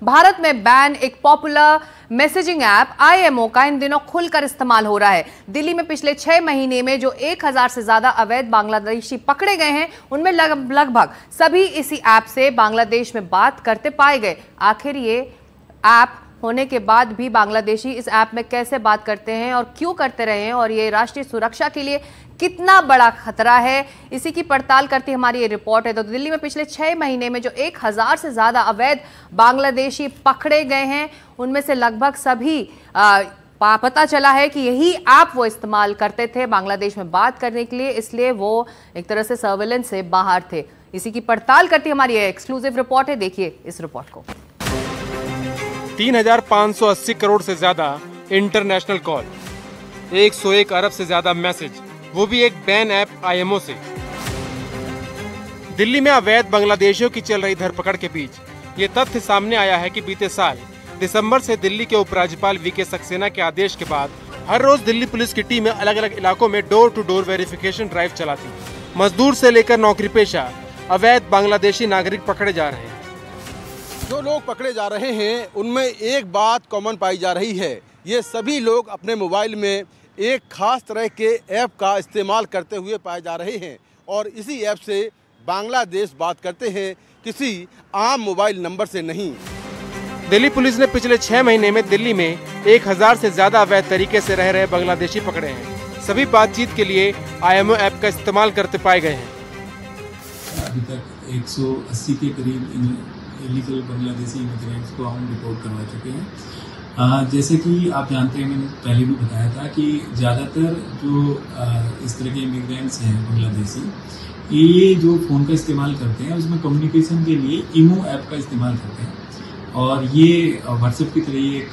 भारत में बैन एक popular messaging app IMO का इन दिनों खुलकर इस्तेमाल हो रहा है। दिल्ली में पिछले 6 महीने में जो 1000 से ज्यादा अवैध बांग्लादेशी पकड़े गए हैं, उनमें लगभग सभी इसी ऐप से बांग्लादेश में बात करते पाए गए। आखिर ये ऐप होने के बाद भी बांग्लादेशी इस ऐप में कैसे बात करते हैं और क्यों करते रहे हैं, और ये राष्ट्रीय सुरक्षा के लिए कितना बड़ा खतरा है, इसी की पड़ताल करती हमारी ये रिपोर्ट है। तो दिल्ली में पिछले 6 महीने में जो 1000 से ज्यादा अवैध बांग्लादेशी पकड़े गए हैं, उनमें से लगभग सभी पता चला है कि यही ऐप वो इस्तेमाल करते थे बांग्लादेश में बात करने के लिए, इसलिए वो एक तरह से सर्वेलेंस से बाहर थे। इसी की पड़ताल करती हमारी ये एक्सक्लूसिव रिपोर्ट है। देखिए इस रिपोर्ट को। 3580 करोड़ से ज्यादा इंटरनेशनल कॉल, 101 अरब से ज्यादा मैसेज, वो भी एक बैन ऐप IMO से। दिल्ली में अवैध बांग्लादेशियों की चल रही धरपकड़ के बीच ये तथ्य सामने आया है कि बीते साल दिसंबर से दिल्ली के उपराज्यपाल VK सक्सेना के आदेश के बाद हर रोज दिल्ली पुलिस की टीमें अलग अलग इलाकों में door to door verification drive चलाती। मजदूर से लेकर नौकरी पेशा अवैध बांग्लादेशी नागरिक पकड़े जा रहे हैं। जो लोग पकड़े जा रहे हैं उनमें एक बात कॉमन पाई जा रही है, ये सभी लोग अपने मोबाइल में एक खास तरह के ऐप का इस्तेमाल करते हुए पाए जा रहे हैं और इसी ऐप से बांग्लादेश बात करते हैं, किसी आम मोबाइल नंबर से नहीं। दिल्ली पुलिस ने पिछले 6 महीने में दिल्ली में 1000 से ज्यादा अवैध तरीके से रह रहे बांग्लादेशी पकड़े हैं। सभी बातचीत के लिए IMO ऐप का इस्तेमाल करते पाए गए हैं। अभी तक 180 के करीब इलीगल बांग्लादेशी इमिग्रेंट्स को हम रिपोर्ट करवा चुके हैं। जैसे कि आप जानते हैं, मैंने पहले भी बताया था कि ज़्यादातर जो इस तरह के इमिग्रेंट्स हैं बांग्लादेशी, ये जो फ़ोन का इस्तेमाल करते हैं उसमें कम्युनिकेशन के लिए IMO ऐप का इस्तेमाल करते हैं और ये व्हाट्सएप की तरह ही एक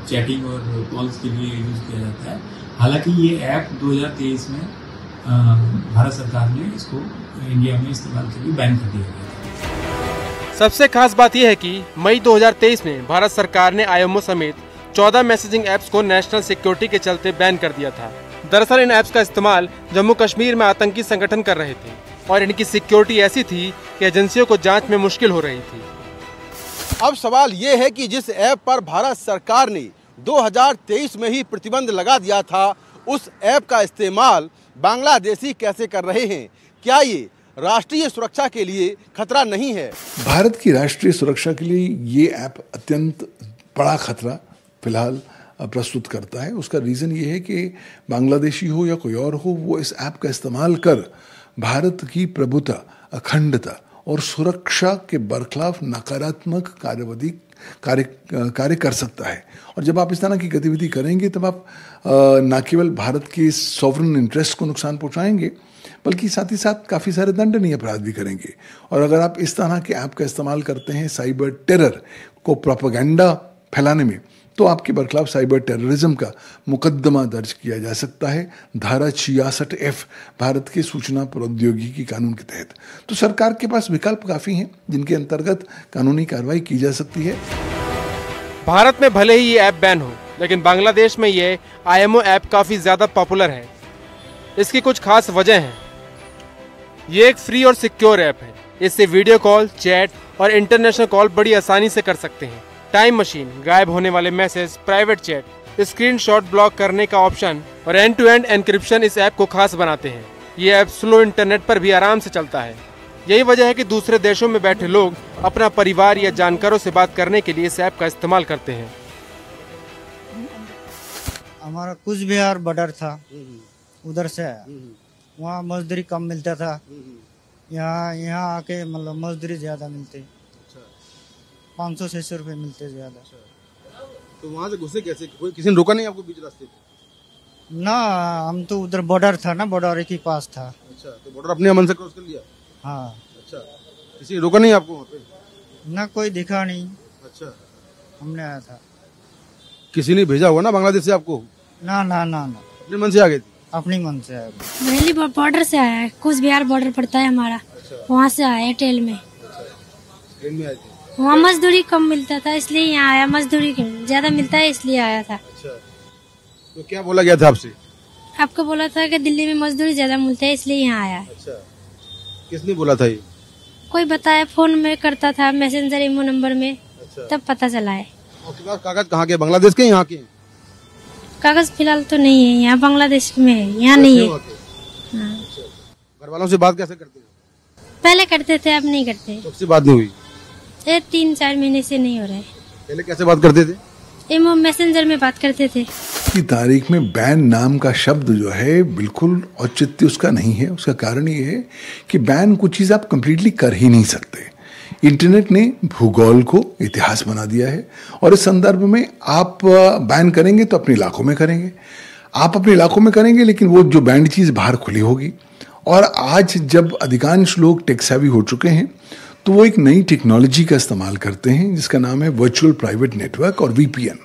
चैटिंग और कॉल्स के लिए यूज़ किया जाता है। हालांकि ये ऐप 2023 में भारत सरकार ने इसको इंडिया में इस्तेमाल के लिए बैन कर दिया गया। सबसे खास बात यह है कि मई 2023 में भारत सरकार ने IMO समेत 14 मैसेजिंग ऐप्स को नेशनल सिक्योरिटी के चलते बैन कर दिया था। दरअसल इन ऐप्स का इस्तेमाल जम्मू कश्मीर में आतंकी संगठन कर रहे थे और इनकी सिक्योरिटी ऐसी थी कि एजेंसियों को जांच में मुश्किल हो रही थी। अब सवाल ये है कि जिस ऐप पर भारत सरकार ने 2023 में ही प्रतिबंध लगा दिया था, उस ऐप का इस्तेमाल बांग्लादेशी कैसे कर रहे हैं? क्या ये राष्ट्रीय सुरक्षा के लिए खतरा नहीं है? भारत की राष्ट्रीय सुरक्षा के लिए ये ऐप अत्यंत बड़ा खतरा फिलहाल प्रस्तुत करता है। उसका रीज़न ये है कि बांग्लादेशी हो या कोई और हो, वो इस ऐप का इस्तेमाल कर भारत की प्रभुता, अखंडता और सुरक्षा के बरखिलाफ नकारात्मक कार्य कर सकता है। और जब आप इस तरह की गतिविधि करेंगे तब आप न केवल भारत के सॉवरन इंटरेस्ट को नुकसान पहुंचाएंगे, बल्कि साथ ही साथ काफ़ी सारे दंडनीय अपराध भी करेंगे। और अगर आप इस तरह के ऐप का इस्तेमाल करते हैं साइबर टेरर को प्रोपेगेंडा फैलाने में, तो आपके बरखिलाफ साइबर टेररिज्म का मुकदमा दर्ज किया जा सकता है धारा 66F भारत के सूचना प्रौद्योगिकी कानून के तहत। तो सरकार के पास विकल्प काफ़ी हैं जिनके अंतर्गत कानूनी कार्रवाई की जा सकती है। भारत में भले ही ये ऐप बैन हो, लेकिन बांग्लादेश में ये IMO ऐप काफ़ी ज़्यादा पॉपुलर है। इसकी कुछ खास वजह हैं। ये एक फ्री और सिक्योर ऐप है। इससे वीडियो कॉल, चैट और इंटरनेशनल कॉल बड़ी आसानी से कर सकते हैं। टाइम मशीन, गायब होने वाले message, private chat, screenshot block करने का ऑप्शन और एंड टू एंड एन्क्रिप्शन इस ऐप को खास बनाते हैं। ये ऐप स्लो इंटरनेट पर भी आराम से चलता है। यही वजह है कि दूसरे देशों में बैठे लोग अपना परिवार या जानकारों से बात करने के लिए इस ऐप का इस्तेमाल करते हैं। हमारा कुछ बिहार बॉर्डर था, उधर से आया। वहाँ मजदूरी कम मिलता था, यहाँ आके मतलब मजदूरी ज़्यादा मिलती, 500-600 रुपये मिलते ज़्यादा। तो वहाँ से घुसे कैसे? कोई किसी ने रोका नहीं आपको बीच रास्ते पे? ना, हम तो उधर बॉर्डर था ना, बॉर्डर के पास था। अच्छा, तो बॉर्डर अपने अमन से क्रॉस कर लिया? हाँ। अच्छा, किसी ने रोका नहीं आपको वहाँ पे? ना, कोई दिखा नहीं। अच्छा, हमने आया था। किसी ने भेजा होगा ना बांग्लादेश से आपको? ना ना ना ना, अपने मन से आ गए थे? अपनी मन से आया। दिल्ली बॉर्डर से आया है, कुछ बिहार बॉर्डर पड़ता है हमारा। अच्छा। वहाँ से आया ट्रेन में। अच्छा, ट्रेन में आए थे? वहाँ मजदूरी कम मिलता था इसलिए यहाँ आया, मजदूरी ज्यादा मिलता है इसलिए आया था। अच्छा, तो क्या बोला गया था आपसे? आपको बोला था कि दिल्ली में मजदूरी ज्यादा मिलता है इसलिए यहाँ आया। अच्छा, किसने बोला था ये? कोई बताया, फोन में करता था, मैसेंजर IMO नंबर में। अच्छा, तब पता चला है। आपके पास कागज कहाँ के, बांग्लादेश के यहाँ के? कागज फिलहाल तो नहीं है, यहाँ बांग्लादेश में है, यहाँ नहीं है। हाँ। घर वालों से बात कैसे करते हैं? पहले करते थे, अब नहीं करते। कब से बात नहीं हुई? 3-4 महीने से नहीं हो रहा है। पहले कैसे बात करते थे? इमो मैसेंजर में बात करते थे। की तारीख में बैन नाम का शब्द जो है बिल्कुल औचित्य उसका नहीं है। उसका कारण ये है कि बैन कुछ चीज़ आप कंप्लीटली कर ही नहीं सकते। इंटरनेट ने भूगोल को इतिहास बना दिया है और इस संदर्भ में आप बैन करेंगे तो अपने इलाकों में करेंगे, आप अपने इलाकों में करेंगे, लेकिन वो जो बैंड चीज़ बाहर खुली होगी। और आज जब अधिकांश लोग टेक सेवी हो चुके हैं तो वो एक नई टेक्नोलॉजी का इस्तेमाल करते हैं जिसका नाम है वर्चुअल प्राइवेट नेटवर्क और वीपीएन।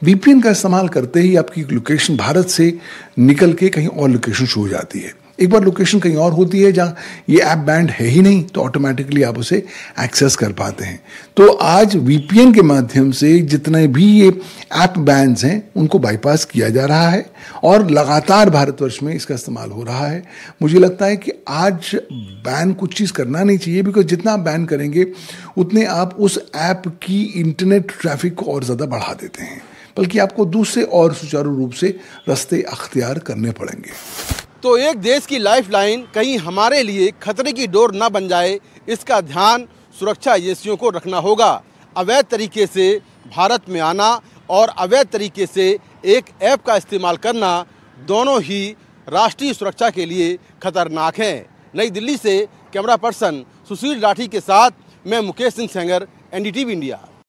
वीपीएन का इस्तेमाल करते ही आपकी लोकेशन भारत से निकल के कहीं और लोकेशन शो हो जाती है। एक बार लोकेशन कहीं और होती है जहाँ ये ऐप बैंड है ही नहीं तो ऑटोमेटिकली आप उसे एक्सेस कर पाते हैं। तो आज वीपीएन के माध्यम से जितने भी ये ऐप बैंड्स हैं उनको बाईपास किया जा रहा है और लगातार भारतवर्ष में इसका इस्तेमाल हो रहा है। मुझे लगता है कि आज बैन कुछ चीज़ करना नहीं चाहिए, बिकॉज जितना आप बैन करेंगे उतने आप उस ऐप की इंटरनेट ट्रैफिक को और ज़्यादा बढ़ा देते हैं, बल्कि आपको दूसरे और सुचारू रूप से रास्ते अख्तियार करने पड़ेंगे। तो एक देश की लाइफलाइन कहीं हमारे लिए खतरे की डोर न बन जाए, इसका ध्यान सुरक्षा एजेंसियों को रखना होगा। अवैध तरीके से भारत में आना और अवैध तरीके से एक ऐप का इस्तेमाल करना दोनों ही राष्ट्रीय सुरक्षा के लिए खतरनाक हैं। नई दिल्ली से कैमरा पर्सन सुशील राठी के साथ मैं मुकेश सिंह सेंगर, एनडीटीवी इंडिया।